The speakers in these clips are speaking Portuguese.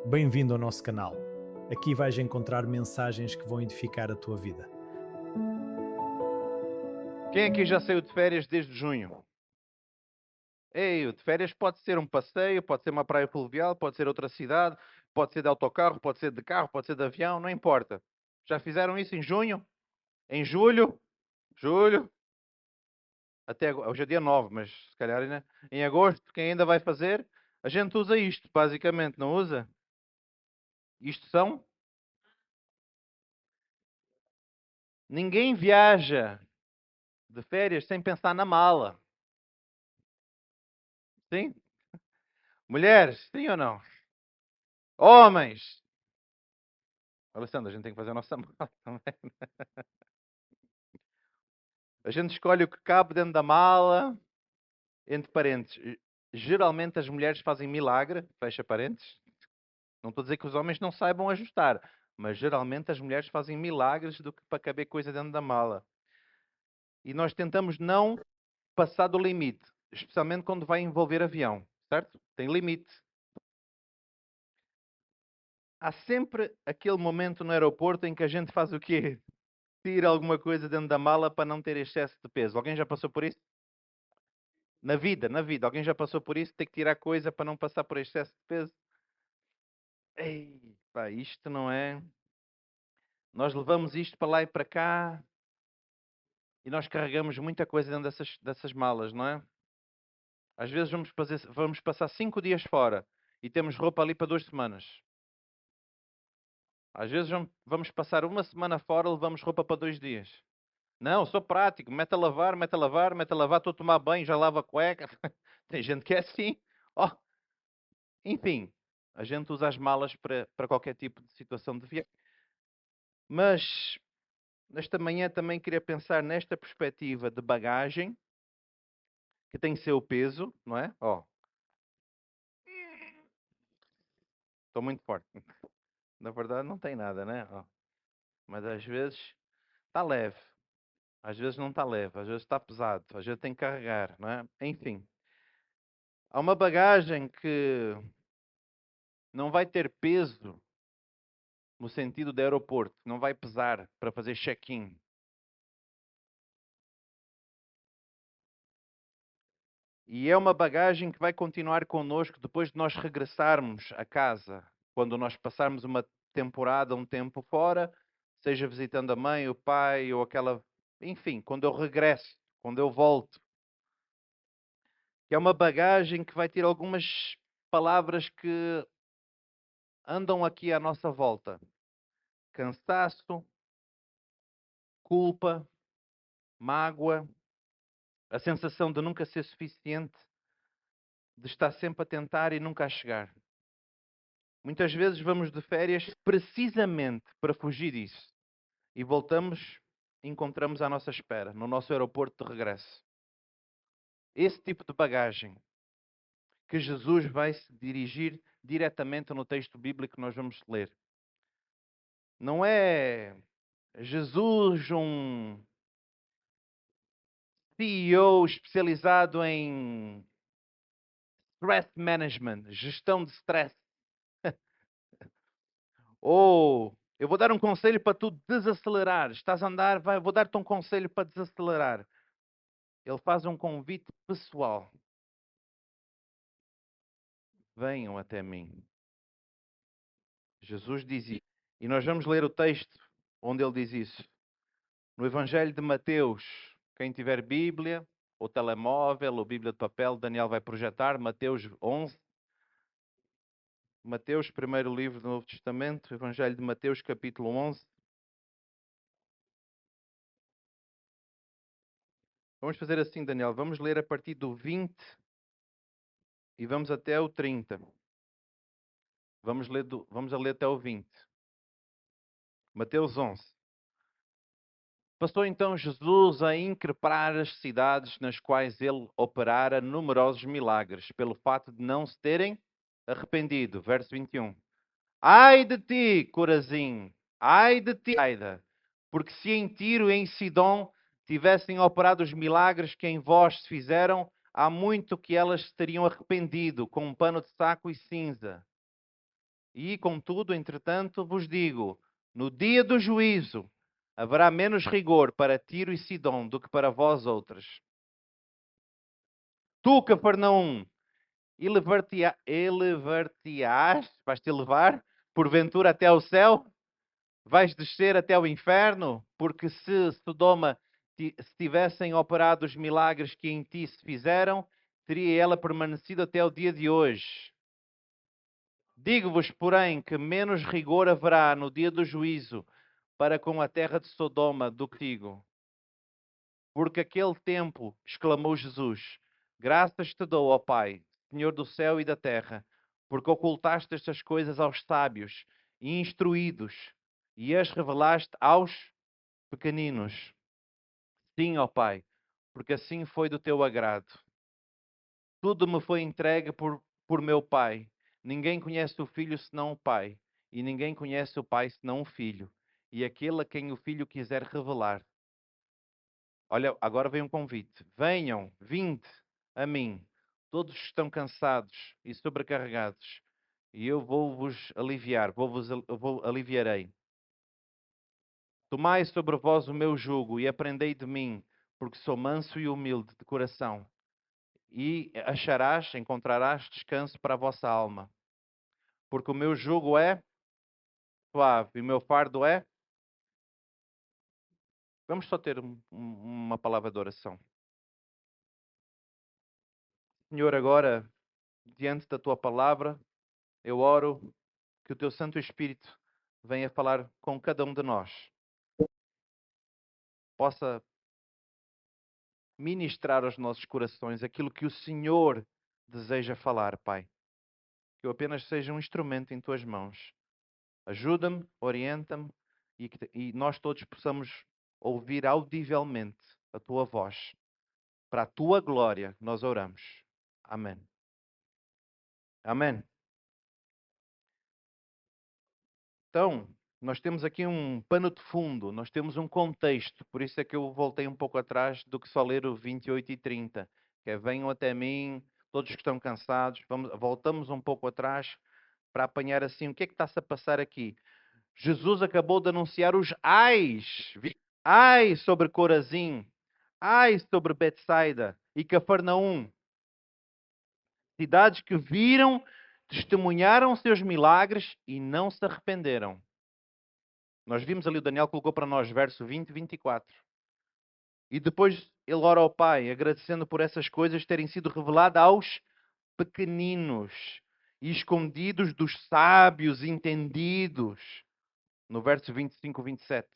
Bem-vindo ao nosso canal. Aqui vais encontrar mensagens que vão edificar a tua vida. Quem aqui já saiu de férias desde junho? Ei, o de férias pode ser um passeio, pode ser uma praia fluvial, pode ser outra cidade, pode ser de autocarro, pode ser de carro, pode ser de avião, não importa. Já fizeram isso em junho? Em julho? Julho? Até agora, hoje é dia 9, mas se calhar ainda, em agosto, quem ainda vai fazer? A gente usa isto, basicamente, não usa? Isto são? Ninguém viaja de férias sem pensar na mala. Sim? Mulheres, sim ou não? Homens! Alessandro, a gente tem que fazer a nossa mala também. A gente escolhe o que cabe dentro da mala, entre parênteses. Geralmente as mulheres fazem milagre, fecha parênteses. Não estou a dizer que os homens não saibam ajustar, mas geralmente as mulheres fazem milagres do que para caber coisa dentro da mala. E nós tentamos não passar do limite, especialmente quando vai envolver avião, certo? Tem limite. Há sempre aquele momento no aeroporto em que a gente faz o quê? Tira alguma coisa dentro da mala para não ter excesso de peso. Alguém já passou por isso? Na vida. Alguém já passou por isso? Tem que tirar coisa para não passar por excesso de peso? Ei, pá, isto não é... Nós levamos isto para lá e para cá e nós carregamos muita coisa dentro dessas malas, não é? Às vezes vamos passar 5 dias fora e temos roupa ali para 2 semanas. Às vezes vamos passar uma semana fora e levamos roupa para 2 dias. Não, sou prático. Mete a lavar, mete a lavar, mete a lavar. Estou a tomar banho, já lavo a cueca. Tem gente que é assim. Oh, enfim, a gente usa as malas para qualquer tipo de situação de viagem. Mas nesta manhã também queria pensar nesta perspectiva de bagagem, que tem seu peso, não é? Ó, estou muito forte. Na verdade não tem nada, né? Ó, mas às vezes está leve, às vezes não está leve, às vezes está pesado, às vezes tem que carregar, não é? Enfim, há uma bagagem que não vai ter peso no sentido de aeroporto, não vai pesar para fazer check-in. E é uma bagagem que vai continuar connosco depois de nós regressarmos a casa. Quando nós passarmos uma temporada, um tempo fora, seja visitando a mãe, o pai ou aquela. Enfim, quando eu regresso, quando eu volto. Que é uma bagagem que vai ter algumas palavras que andam aqui à nossa volta: cansaço, culpa, mágoa, a sensação de nunca ser suficiente, de estar sempre a tentar e nunca a chegar. Muitas vezes vamos de férias precisamente para fugir disso. E voltamos e encontramos à nossa espera, no nosso aeroporto de regresso. Esse tipo de bagagem que Jesus vai se dirigir diretamente no texto bíblico que nós vamos ler. Não é Jesus um CEO especializado em stress management, gestão de stress. Ou eu vou dar um conselho para tu desacelerar. Estás a andar, vou dar-te um conselho para desacelerar. Ele faz um convite pessoal. Venham até mim. Jesus diz isso. E nós vamos ler o texto onde ele diz isso. No Evangelho de Mateus, quem tiver Bíblia, ou telemóvel, ou Bíblia de papel, Daniel vai projetar, Mateus 11. Mateus, primeiro livro do Novo Testamento, Evangelho de Mateus, capítulo 11. Vamos fazer assim, Daniel, vamos ler a partir do 20 e vamos até o 30. Vamos a ler até o 20. Mateus 11. Passou então Jesus a increpar as cidades nas quais ele operara numerosos milagres, pelo fato de não se terem arrependido. Verso 21. Ai de ti, Corazim! Ai de ti, Aida! Porque se em Tiro e em Sidom tivessem operado os milagres que em vós se fizeram, há muito que elas se teriam arrependido, com um pano de saco e cinza. E, contudo, entretanto, vos digo, no dia do juízo haverá menos rigor para Tiro e Sidom do que para vós outras. Tu, Cafarnaum, elevar-te-ás, vais-te elevar, porventura, até ao céu? Vais descer até ao inferno? Porque se Sodoma se tivessem operado os milagres que em ti se fizeram, teria ela permanecido até o dia de hoje. Digo-vos, porém, que menos rigor haverá no dia do juízo para com a terra de Sodoma do que digo. Porque aquele tempo, exclamou Jesus, graças te dou, ó Pai, Senhor do céu e da terra, porque ocultaste estas coisas aos sábios e instruídos e as revelaste aos pequeninos. Sim, ó Pai, porque assim foi do teu agrado. Tudo me foi entregue por meu Pai. Ninguém conhece o Filho senão o Pai, e ninguém conhece o Pai senão o Filho, e aquele a quem o Filho quiser revelar. Olha, agora vem um convite. Venham, vinde a mim, todos que estão cansados e sobrecarregados, e eu vou-vos aliviar, aliviarei. Tomai sobre vós o meu jugo e aprendei de mim, porque sou manso e humilde de coração, e encontrarás descanso para a vossa alma. Porque o meu jugo é suave e o meu fardo é... Vamos só ter uma palavra de oração. Senhor, agora, diante da tua palavra, eu oro que o teu Santo Espírito venha falar com cada um de nós. Possa ministrar aos nossos corações aquilo que o Senhor deseja falar, Pai. Que eu apenas seja um instrumento em tuas mãos. Ajuda-me, orienta-me e nós todos possamos ouvir audivelmente a tua voz. Para a tua glória nós oramos. Amém. Amém. Então, nós temos aqui um pano de fundo, nós temos um contexto, por isso é que eu voltei um pouco atrás do que só ler o 28 e 30, que é venham até mim, todos que estão cansados, voltamos um pouco atrás para apanhar assim, o que é que está-se a passar aqui? Jesus acabou de anunciar os ais, ai sobre Corazim, ai sobre Betsaida e Cafarnaum, cidades que viram, testemunharam seus milagres e não se arrependeram. Nós vimos ali, o Daniel colocou para nós, verso 20 e 24. E depois ele ora ao Pai, agradecendo por essas coisas terem sido reveladas aos pequeninos e escondidos dos sábios entendidos. No verso 25 e 27.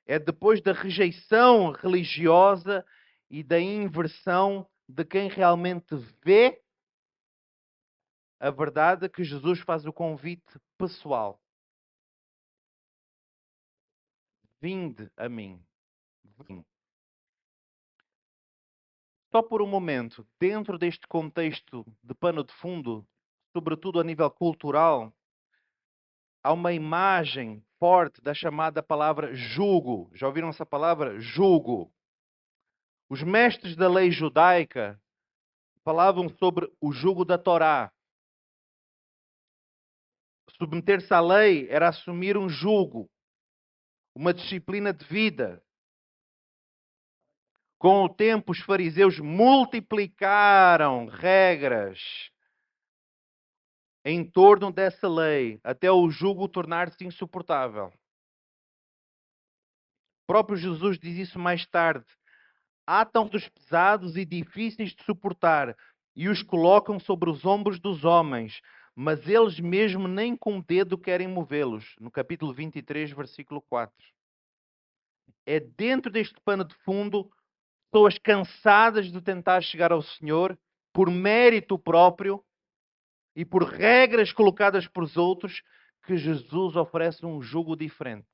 É depois da rejeição religiosa e da inversão de quem realmente vê a verdade que Jesus faz o convite pessoal. Vinde a mim. Vinde. Só por um momento, dentro deste contexto de pano de fundo, sobretudo a nível cultural, há uma imagem forte da chamada palavra jugo. Já ouviram essa palavra? Jugo. Os mestres da lei judaica falavam sobre o jugo da Torá. Submeter-se à lei era assumir um jugo, uma disciplina de vida. Com o tempo, os fariseus multiplicaram regras em torno dessa lei, até o jugo tornar-se insuportável. O próprio Jesus diz isso mais tarde. Atam-dos pesados e difíceis de suportar e os colocam sobre os ombros dos homens, mas eles mesmo nem com o dedo querem movê-los. No capítulo 23, versículo 4. É dentro deste pano de fundo, pessoas cansadas de tentar chegar ao Senhor por mérito próprio e por regras colocadas por outros, que Jesus oferece um jugo diferente.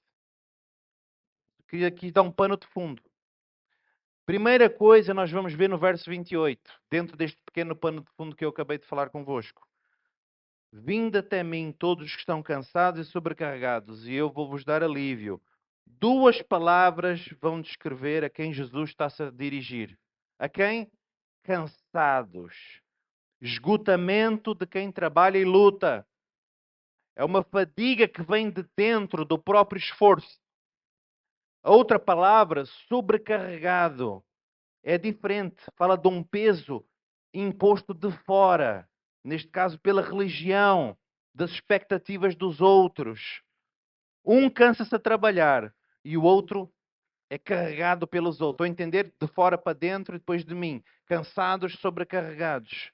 Queria aqui dar um pano de fundo. Primeira coisa nós vamos ver no verso 28, dentro deste pequeno pano de fundo que eu acabei de falar convosco. Vinde até mim todos que estão cansados e sobrecarregados, e eu vou-vos dar alívio. Duas palavras vão descrever a quem Jesus está-se a dirigir. A quem? Cansados. Esgotamento de quem trabalha e luta. É uma fadiga que vem de dentro do próprio esforço. A outra palavra, sobrecarregado, é diferente. Fala de um peso imposto de fora. Neste caso, pela religião, das expectativas dos outros. Um cansa-se a trabalhar e o outro é carregado pelos outros. Estou a entender? De fora para dentro e depois de mim. Cansados, sobrecarregados.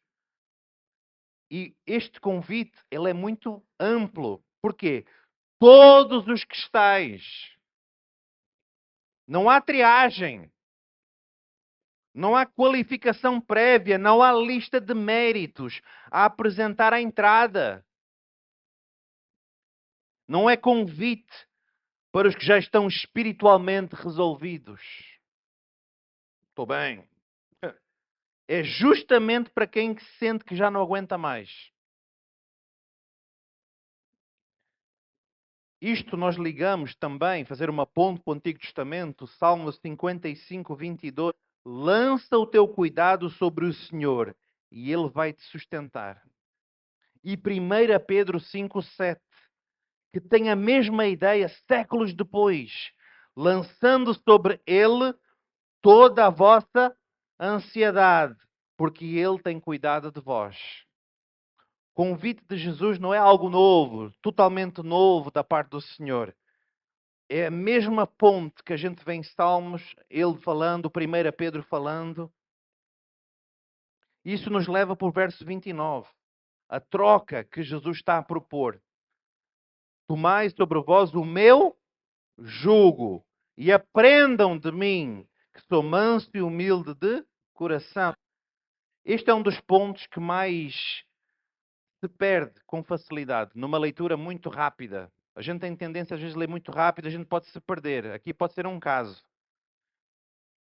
E este convite, ele é muito amplo. Porquê? Todos os que estáis. Não há triagem. Não há qualificação prévia. Não há lista de méritos a apresentar à entrada. Não é convite para os que já estão espiritualmente resolvidos. Estou bem. É justamente para quem se sente que já não aguenta mais. Isto nós ligamos também, fazer uma ponte para o Antigo Testamento, Salmo 55, 22. Lança o teu cuidado sobre o Senhor e Ele vai te sustentar. E 1 Pedro 5, 7, que tem a mesma ideia séculos depois, lançando sobre Ele toda a vossa ansiedade, porque Ele tem cuidado de vós. O convite de Jesus não é algo novo, totalmente novo da parte do Senhor. É a mesma ponte que a gente vê em Salmos, ele falando, 1 Pedro falando. Isso nos leva para o verso 29. A troca que Jesus está a propor. Tomai sobre vós o meu jugo e aprendam de mim, que sou manso e humilde de coração. Este é um dos pontos que mais se perde com facilidade, numa leitura muito rápida. A gente tem tendência às vezes a ler muito rápido, a gente pode se perder. Aqui pode ser um caso.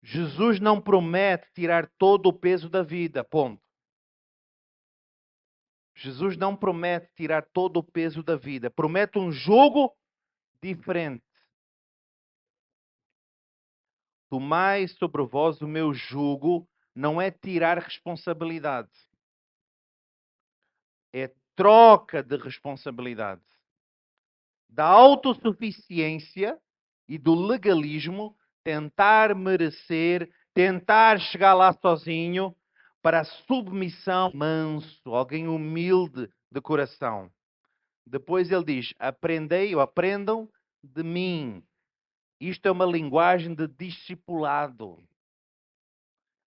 Jesus não promete tirar todo o peso da vida, ponto. Jesus não promete tirar todo o peso da vida. Promete um jugo diferente. Tomai sobre vós o meu jugo, não é tirar responsabilidade. É troca de responsabilidade. Da autossuficiência e do legalismo, tentar merecer, tentar chegar lá sozinho, para a submissão manso, alguém humilde de coração. Depois ele diz, aprendei ou aprendam de mim. Isto é uma linguagem de discipulado.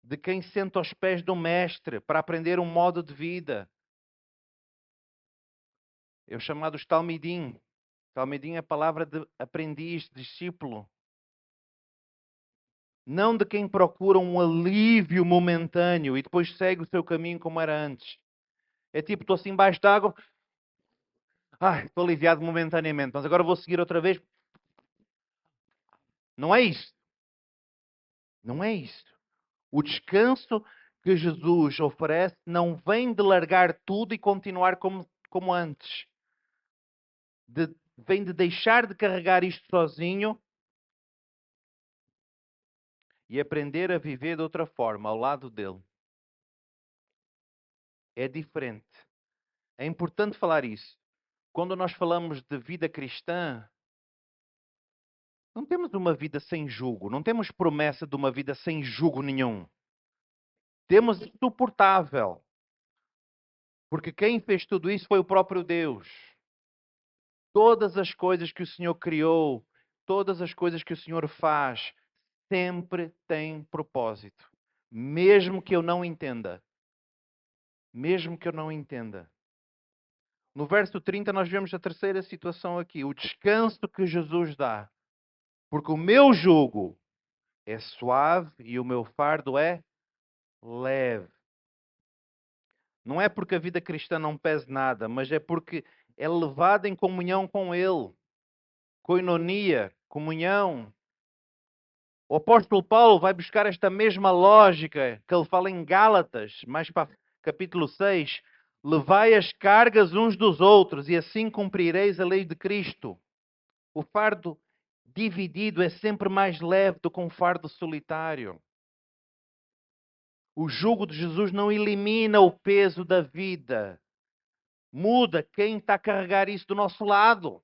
De quem senta aos pés do mestre para aprender um modo de vida. É o chamado Talmidim. Talmidim é a palavra de aprendiz, discípulo. Não de quem procura um alívio momentâneo e depois segue o seu caminho como era antes. É tipo, estou assim embaixo de água. Estou aliviado momentaneamente, mas agora vou seguir outra vez. Não é isso. Não é isso. O descanso que Jesus oferece não vem de largar tudo e continuar como antes. Vem de deixar de carregar isto sozinho e aprender a viver de outra forma, ao lado dele. É diferente. É importante falar isso. Quando nós falamos de vida cristã, não temos uma vida sem jugo, não temos promessa de uma vida sem jugo nenhum. Temos suportável. Porque quem fez tudo isso foi o próprio Deus. Todas as coisas que o Senhor criou, todas as coisas que o Senhor faz, sempre têm propósito. Mesmo que eu não entenda. Mesmo que eu não entenda. No verso 30 nós vemos a terceira situação aqui. O descanso que Jesus dá. Porque o meu jugo é suave e o meu fardo é leve. Não é porque a vida cristã não pese nada, mas é porque é levada em comunhão com Ele. Koinonia, comunhão. O apóstolo Paulo vai buscar esta mesma lógica que ele fala em Gálatas, mais para capítulo 6. Levai as cargas uns dos outros e assim cumprireis a lei de Cristo. O fardo dividido é sempre mais leve do que um fardo solitário. O jugo de Jesus não elimina o peso da vida. Muda quem está a carregar isso do nosso lado.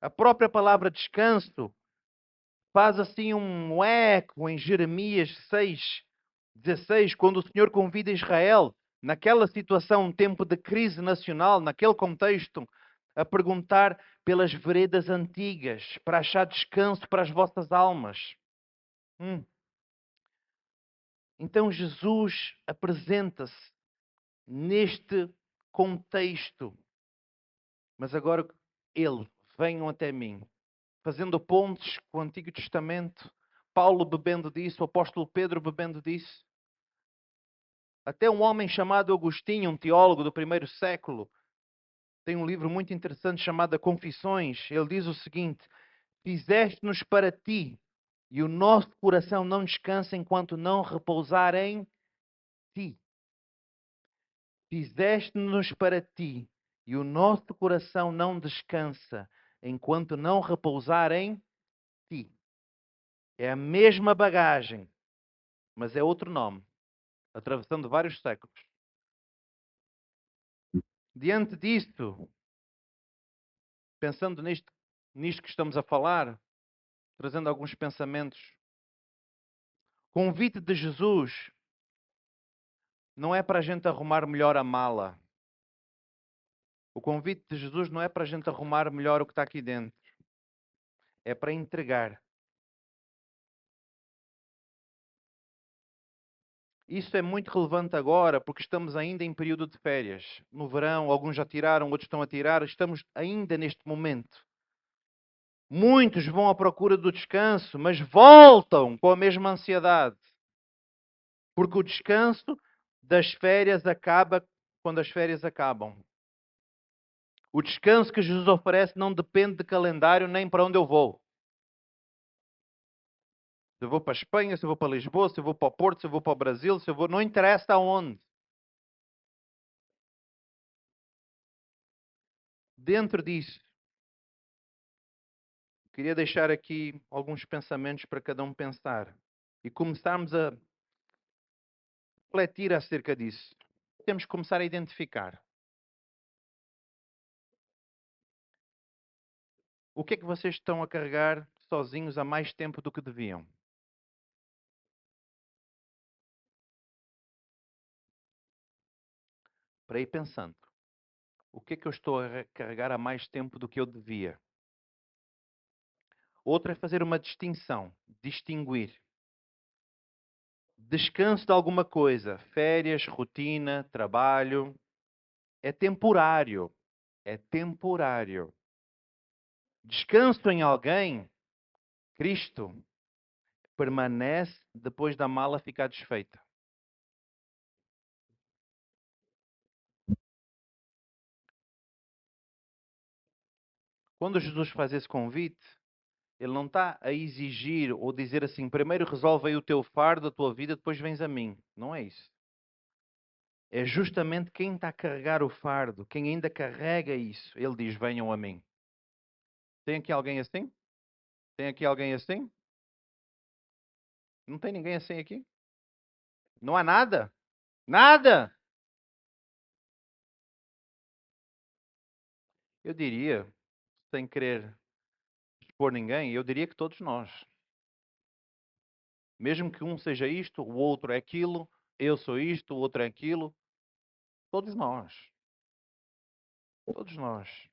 A própria palavra descanso faz assim um eco em Jeremias 6:16, quando o Senhor convida Israel, naquela situação, um tempo de crise nacional, naquele contexto, a perguntar pelas veredas antigas, para achar descanso para as vossas almas. Então Jesus apresenta-se neste contexto. Mas agora ele, venham até mim, fazendo pontes com o Antigo Testamento, Paulo bebendo disso, o apóstolo Pedro bebendo disso. Até um homem chamado Agostinho, um teólogo do primeiro século, tem um livro muito interessante chamado Confissões. Ele diz o seguinte: fizeste-nos para ti, e o nosso coração não descansa enquanto não repousar em ti. Fizeste-nos para ti, e o nosso coração não descansa enquanto não repousar em ti. É a mesma bagagem, mas é outro nome, atravessando vários séculos. Diante disto, pensando nisto que estamos a falar, trazendo alguns pensamentos, o convite de Jesus não é para a gente arrumar melhor a mala. O convite de Jesus não é para a gente arrumar melhor o que está aqui dentro. É para entregar. Isso é muito relevante agora, porque estamos ainda em período de férias. No verão, alguns já tiraram, outros estão a tirar. Estamos ainda neste momento. Muitos vão à procura do descanso, mas voltam com a mesma ansiedade. Porque o descanso das férias acaba quando as férias acabam. O descanso que Jesus oferece não depende de calendário nem para onde eu vou. Se eu vou para a Espanha, se eu vou para Lisboa, se eu vou para o Porto, se eu vou para o Brasil, se eu vou... Não interessa aonde. Dentro disso, queria deixar aqui alguns pensamentos para cada um pensar. E começarmos a refletir acerca disso. Temos que começar a identificar. O que é que vocês estão a carregar sozinhos há mais tempo do que deviam? Para ir pensando. O que é que eu estou a carregar há mais tempo do que eu devia? Outra é fazer uma distinção. Distinguir. Descanso de alguma coisa. Férias, rotina, trabalho. É temporário. É temporário. Descanso em alguém, Cristo, permanece depois da mala ficar desfeita. Quando Jesus faz esse convite, ele não está a exigir ou dizer assim, primeiro resolve aí o teu fardo, a tua vida, depois vens a mim. Não é isso. É justamente quem está a carregar o fardo, quem ainda carrega isso. Ele diz, venham a mim. Tem aqui alguém assim? Tem aqui alguém assim? Não tem ninguém assim aqui? Não há nada? Nada! Eu diria, sem querer expor ninguém, eu diria que todos nós. Mesmo que um seja isto, o outro é aquilo, eu sou isto, o outro é aquilo. Todos nós. Todos nós.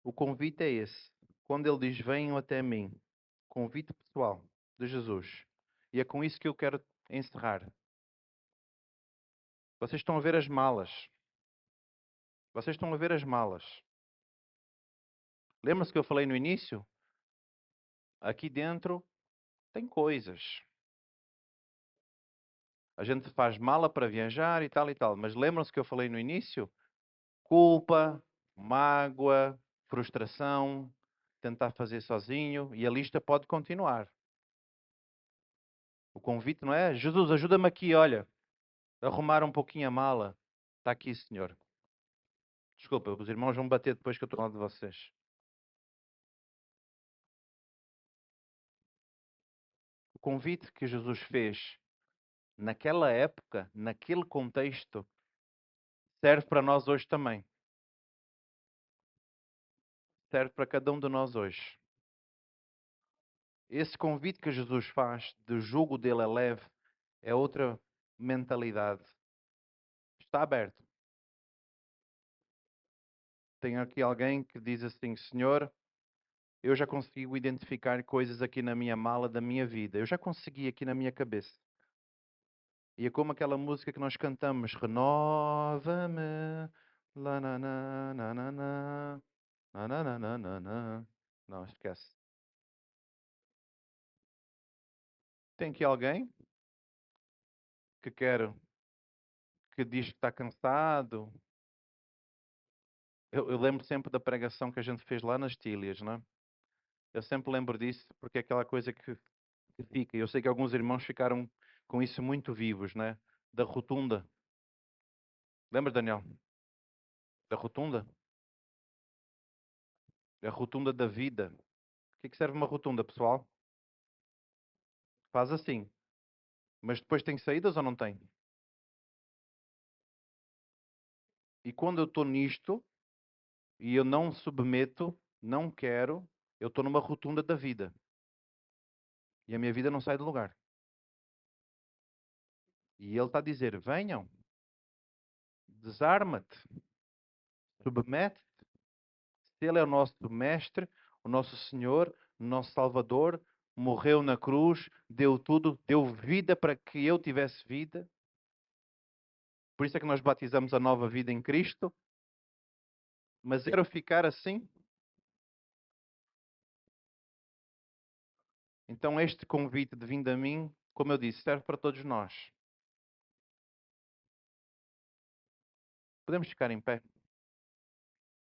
O convite é esse. Quando ele diz, venham até mim. Convite pessoal de Jesus. E é com isso que eu quero encerrar. Vocês estão a ver as malas. Vocês estão a ver as malas. Lembra-se que eu falei no início? Aqui dentro tem coisas. A gente faz mala para viajar e tal, mas lembram-se que eu falei no início? Culpa, mágoa, frustração, tentar fazer sozinho, e a lista pode continuar. O convite não é, Jesus, ajuda-me aqui, olha, arrumar um pouquinho a mala. Está aqui, Senhor. Desculpa, os irmãos vão bater depois que eu estou ao lado de vocês. O convite que Jesus fez naquela época, naquele contexto, serve para nós hoje também. Serve para cada um de nós hoje. Esse convite que Jesus faz, de jugo dele é leve, é outra mentalidade. Está aberto. Tem aqui alguém que diz assim: Senhor, eu já consigo identificar coisas aqui na minha mala da minha vida. Eu já consegui aqui na minha cabeça. E é como aquela música que nós cantamos: Renova-me. Lá, na, na, na, na, na, na, na, na, na, na, na. Não, esquece. Tem aqui alguém que quer, que diz que está cansado. Eu lembro sempre da pregação que a gente fez lá nas Tílias, não é? Eu sempre lembro disso porque é aquela coisa que fica. Eu sei que alguns irmãos ficaram com isso muito vivos, né? Da rotunda. Lembra, Daniel? Da rotunda? A rotunda da vida. O que é que serve uma rotunda, pessoal? Faz assim. Mas depois tem saídas ou não tem? E quando eu estou nisto e eu não submeto, não quero, eu estou numa rotunda da vida. E a minha vida não sai do lugar. E ele está a dizer: venham, desarma-te, submete-te. Se ele é o nosso mestre, o nosso Senhor, o nosso Salvador, morreu na cruz, deu tudo, deu vida para que eu tivesse vida. Por isso é que nós batizamos a nova vida em Cristo. Mas eu quero ficar assim. Então este convite de vindo a mim, como eu disse, serve para todos nós. Podemos ficar em pé?